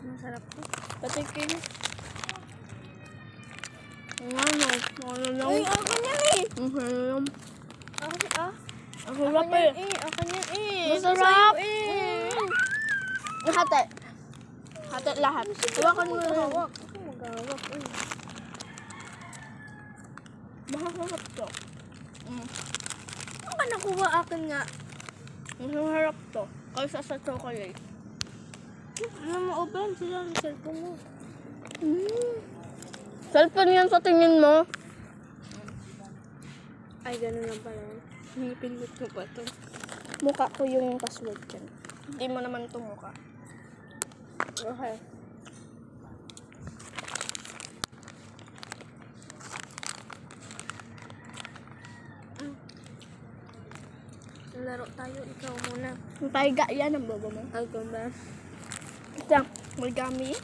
Masarap to. Patikin. Ano lang. Uy, ako niyan eh. Ako lang pa eh. Ako niyan eh. Masarap. Eh. Hati. Hati lahat. Hawakan mo na. Hawak. Ako mag-hawak. Masarap to. Ano ka nakuha akin nga? Masarap to. Kaysa sa chocolate. Ano mo, open sila ang cellphone mo. Cellphone yan sa tingin mo? Ay, ganun lang pala. Pinipindot mo pa to. Mukha ko yung password dyan. Hindi mo naman ito mukha. Okay. Laro tayo, ikaw muna. Yung taiga yan ang bobo mo. Ako ba? Ito, origami.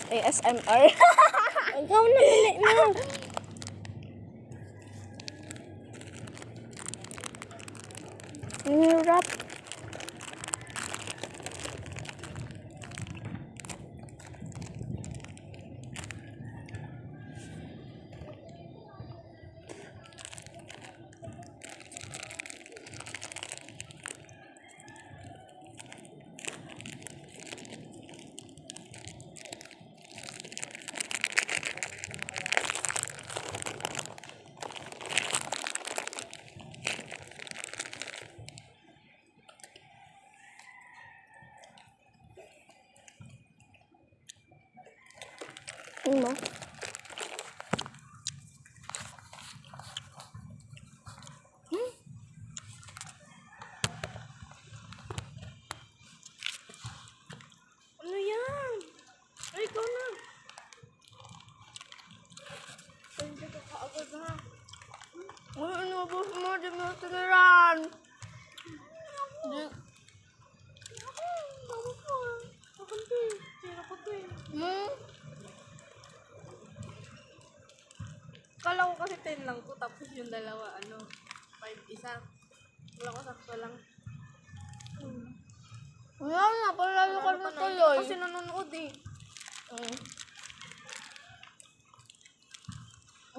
ASMR. Ikaw na, pili mo. Ang hirap. Ano? Ano yan? Ay, ikaw na. Ay, hindi ka kaagad ha. Ano ba mo? Di mo tiniran. Bago ko ah. Bakit to eh? Tira ko to eh. Kala ko kasi 10 lang to, tapos yung dalawa, 5 isa. Wala ko sakto lang. Wala na, palalo ka na tuloy. Kasi nanonood eh.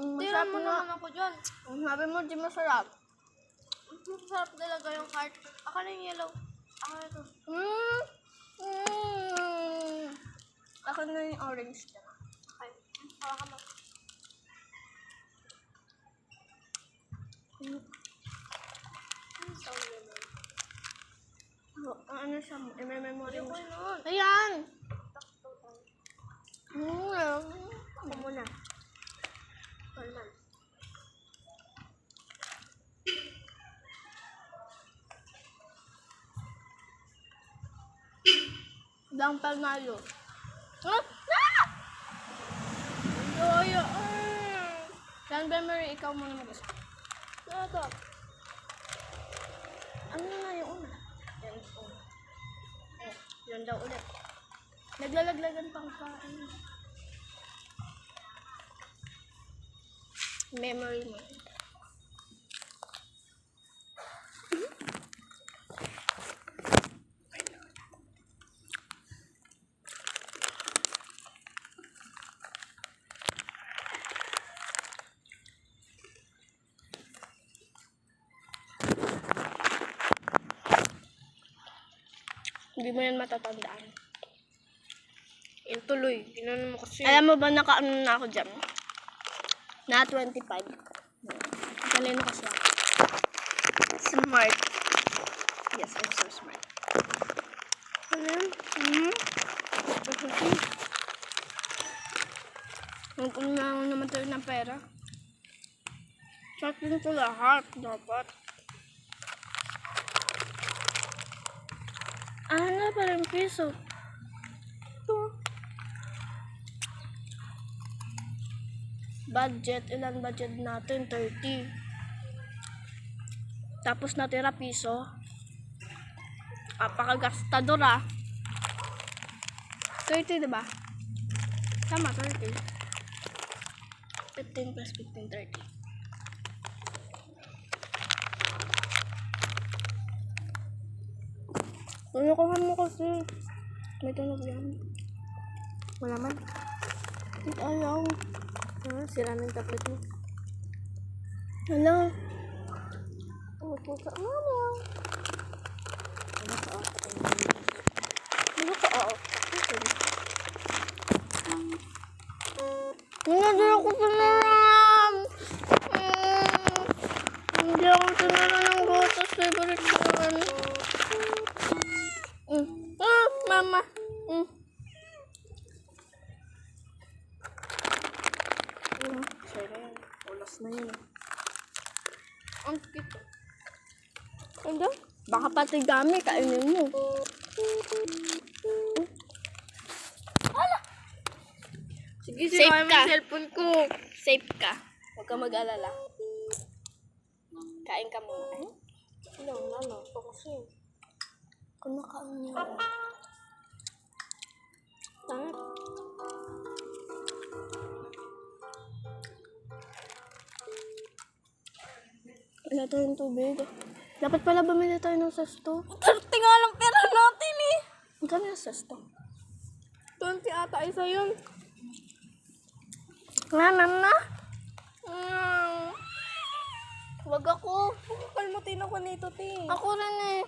Tira mo naman ako dyan. Sabi mo, di masarap. Masarap talaga yung cart. Ako na yung yellow. Ako na ito. Ako na yung orange na. Okay. Hawakan mo. Ano siya? May memory mo siya. Nun. Ayan! Ako muna. Normal. Dang palmalo. Doyo. Dan memory, ikaw muna mag-isa. Ano to? Ano na yung una? Yan. Yan daw ulit. Naglalaglagan pang kain. Memory mo. Hindi mo yan matatandaan. Yung tuloy. Ginano mo kasi. Alam mo ba naka-ano na ako dyan? Na 25. Talino kasi ako. Smart. Yes, I'm so smart. Ano yan? Kung naman tayo ng pera. Shopping ko lahat. Dapat. Ano pala yung piso? Ito. Budget. Ilan budget natin? 30. Tapos natira piso. Apakagastador ah. 30, diba? Tama, 30. 15 plus 15, 30. Tunukuhan mo kasi. May tunog yan. Wala man. Ayaw. Sira na yung tablet mo. Hala. Oh, pusa. Mama. Ano ka? Oo. Hindi ako sinaram. Hindi ako sinaram ng gatas. Favorite ko naman. Mama. Sorry na yan. Ulas na yun. Ang cute. Ano? Baka pati dami kainin mo. Sige, Safe sirahan mo ka. yung cellphone ko. Safe ka. Huwag ka mag-alala. Kain ka muna. Ano? Ito kasi. Kumakain niyo. Tangit. Wala tayong tubig. Dapat pala bumili tayo ng sesto. 30 nga lang pera natin eh. Magkano yung sesto? 20 ata isa yun. Nanan na? Wag ako. Kalmutin ako nito, te. Ako rin eh.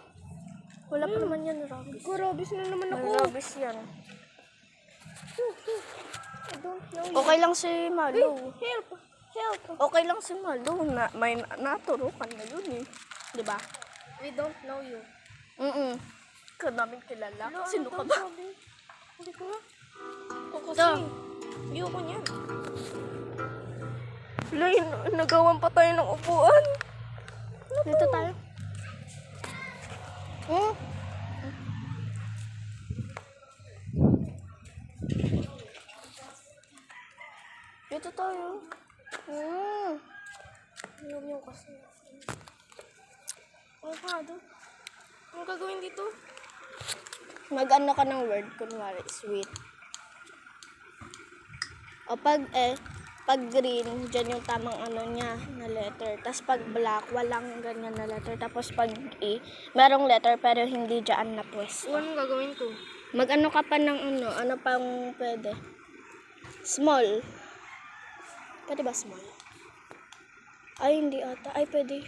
Wala pa naman yan, Robis. Kurobis na naman ako. Robis yan. I don't know. Okay lang si Malo. Help. Okay lang si Malo. May naturukan na yun eh. Diba? We don't know you. Ka namin kilala. Ano, Sino ano ka to, ba? sabi? Hindi ko nga. Ako Ito. kasi. Ayoko niyan. Lay, nagawan pa tayo ng upuan. Dito tayo. Dito tayo. Ayaw niyo kasi. Ano ka doon? Ano gagawin dito? Mag-ano ka ng word, kunwari, sweet. O pag green, dyan yung tamang ano niya, na letter. Tapos pag black, walang ganyan na letter. Tapos pag A, merong letter pero hindi dyan na pwesto. Anong gagawin ko? Mag-ano ka pa ng ano pang pwede? Small. Pwede ba small? Ay, hindi ata. Ay, pwede.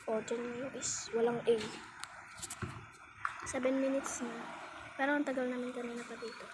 O, dyan yung is. Walang A. 7 minutes na. Pero ang tagal namin kanina pa dito.